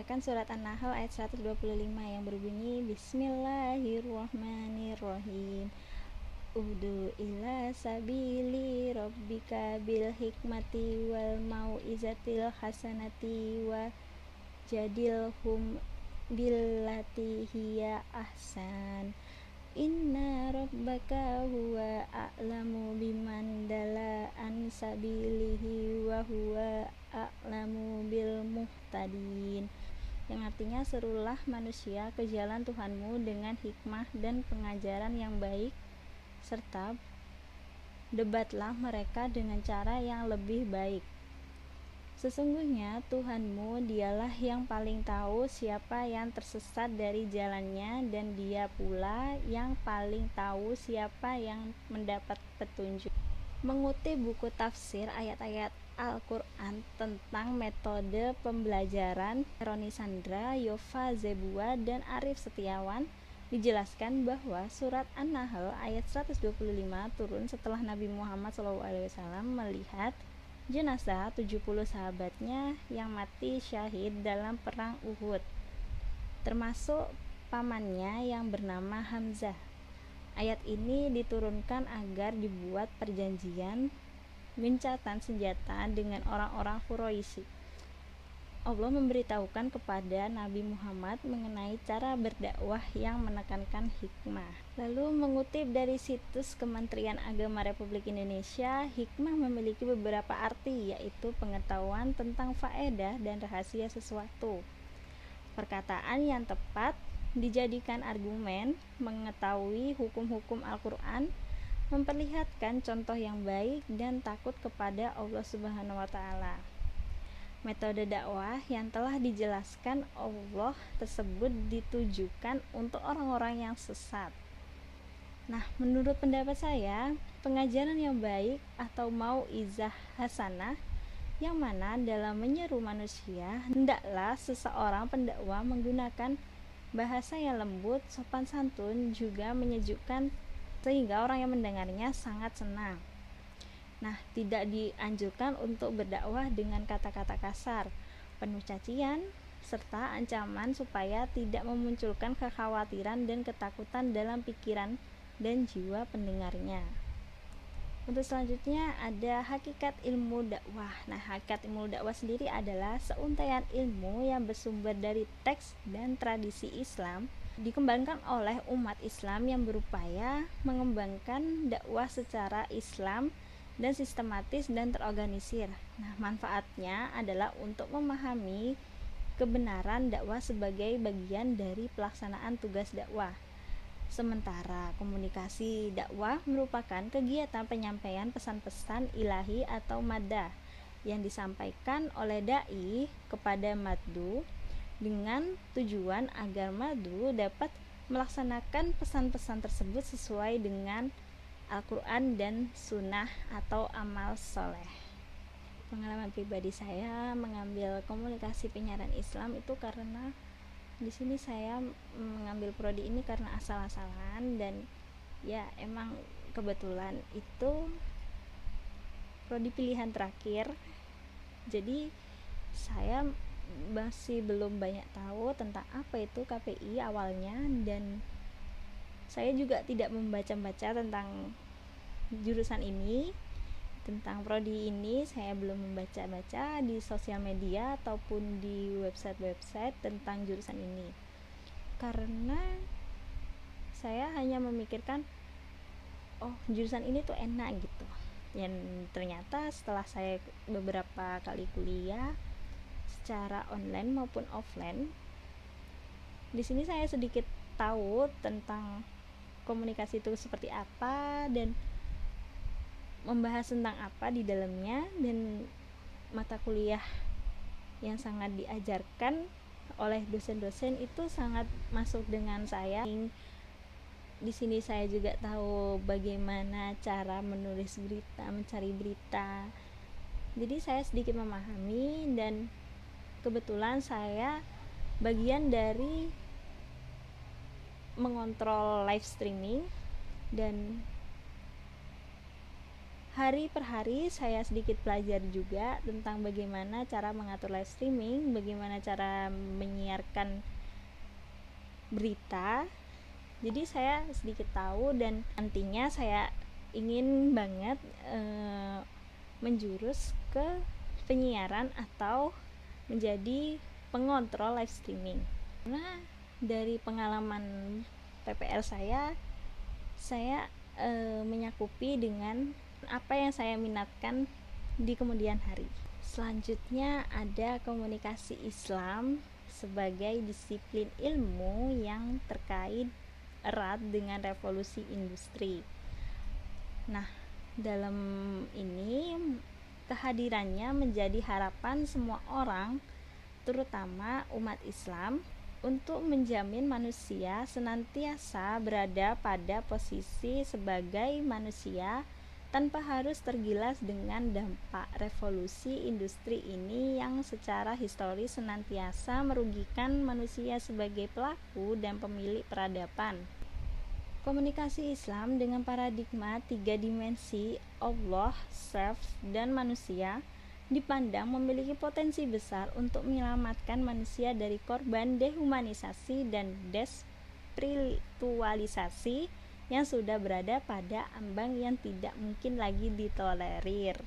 membacakan surat An-Nahl ayat 125 yang berbunyi Bismillahirrahmanirrahim. Udu ila sabili rabbika bil hikmati wal mau'izatil hasanati wa jadilhum billati hiya ahsan. Inna rabbaka huwa a'lamu biman dala an sabilihi wa huwa a'lamu bil muhtadin. Yang artinya, serulah manusia ke jalan Tuhanmu dengan hikmah dan pengajaran yang baik, serta debatlah mereka dengan cara yang lebih baik. Sesungguhnya Tuhanmu dialah yang paling tahu siapa yang tersesat dari jalannya, dan Dia pula yang paling tahu siapa yang mendapat petunjuk. Mengutip buku tafsir ayat-ayat Al-Quran tentang metode pembelajaran Roni Sandra, Yova Zebua, dan Arif Setiawan, dijelaskan bahwa surat An-Nahl ayat 125 turun setelah Nabi Muhammad SAW melihat jenazah 70 sahabatnya yang mati syahid dalam perang Uhud, termasuk pamannya yang bernama Hamzah. Ayat ini diturunkan agar dibuat perjanjian gencatan senjata dengan orang-orang Quraisy. Allah memberitahukan kepada Nabi Muhammad mengenai cara berdakwah yang menekankan hikmah. Lalu mengutip dari situs Kementerian Agama Republik Indonesia, hikmah memiliki beberapa arti, yaitu pengetahuan tentang faedah dan rahasia sesuatu. Perkataan yang tepat dijadikan argumen, mengetahui hukum-hukum Al-Quran, memperlihatkan contoh yang baik, dan takut kepada Allah Subhanahu wa Ta'ala. Metode dakwah yang telah dijelaskan Allah tersebut ditujukan untuk orang-orang yang sesat. Nah, menurut pendapat saya, pengajaran yang baik atau mau'izah hasanah, yang mana dalam menyeru manusia, hendaklah seseorang pendakwah menggunakan bahasa yang lembut, sopan santun, juga menyejukkan, sehingga orang yang mendengarnya sangat senang. Nah, tidak dianjurkan untuk berdakwah dengan kata-kata kasar, penuh cacian, serta ancaman supaya tidak memunculkan kekhawatiran dan ketakutan dalam pikiran dan jiwa pendengarnya. Untuk selanjutnya ada hakikat ilmu dakwah. Nah, hakikat ilmu dakwah sendiri adalah seuntaian ilmu yang bersumber dari teks dan tradisi Islam, dikembangkan oleh umat Islam yang berupaya mengembangkan dakwah secara Islam dan sistematis dan terorganisir. Nah, manfaatnya adalah untuk memahami kebenaran dakwah sebagai bagian dari pelaksanaan tugas dakwah. Sementara komunikasi dakwah merupakan kegiatan penyampaian pesan-pesan ilahi atau maddah yang disampaikan oleh dai kepada maddu dengan tujuan agar maddu dapat melaksanakan pesan-pesan tersebut sesuai dengan Al-Quran dan Sunnah atau amal soleh. Pengalaman pribadi saya mengambil komunikasi penyiaran Islam itu karena di sini saya mengambil prodi ini karena asal-asalan, dan ya emang kebetulan itu prodi pilihan terakhir. Jadi saya masih belum banyak tahu tentang apa itu KPI awalnya, dan saya juga tidak membaca-baca tentang jurusan ini, tentang prodi ini. Saya belum membaca-baca di sosial media ataupun di website-website tentang jurusan ini, karena saya hanya memikirkan, oh jurusan ini tuh enak gitu. Dan ternyata setelah saya beberapa kali kuliah secara online maupun offline, di sini saya sedikit tahu tentang komunikasi itu seperti apa dan membahas tentang apa di dalamnya, dan mata kuliah yang sangat diajarkan oleh dosen-dosen itu sangat masuk dengan saya. Di sini saya juga tahu bagaimana cara menulis berita, mencari berita. Jadi saya sedikit memahami, dan kebetulan saya bagian dari mengontrol live streaming, dan Hari per hari saya sedikit belajar juga tentang bagaimana cara mengatur live streaming, bagaimana cara menyiarkan berita. Jadi saya sedikit tahu, dan nantinya saya ingin banget menjurus ke penyiaran atau menjadi pengontrol live streaming. Karena dari pengalaman PPL saya menyakupi dengan apa yang saya minatkan di kemudian hari. Selanjutnya ada komunikasi Islam sebagai disiplin ilmu yang terkait erat dengan revolusi industri. Nah, dalam ini kehadirannya menjadi harapan semua orang, terutama umat Islam, untuk menjamin manusia senantiasa berada pada posisi sebagai manusia tanpa harus tergilas dengan dampak revolusi industri ini yang secara historis senantiasa merugikan manusia sebagai pelaku dan pemilik peradaban. Komunikasi Islam dengan paradigma 3 dimensi Allah, self, dan manusia dipandang memiliki potensi besar untuk menyelamatkan manusia dari korban dehumanisasi dan despiritualisasi yang sudah berada pada ambang yang tidak mungkin lagi ditolerir.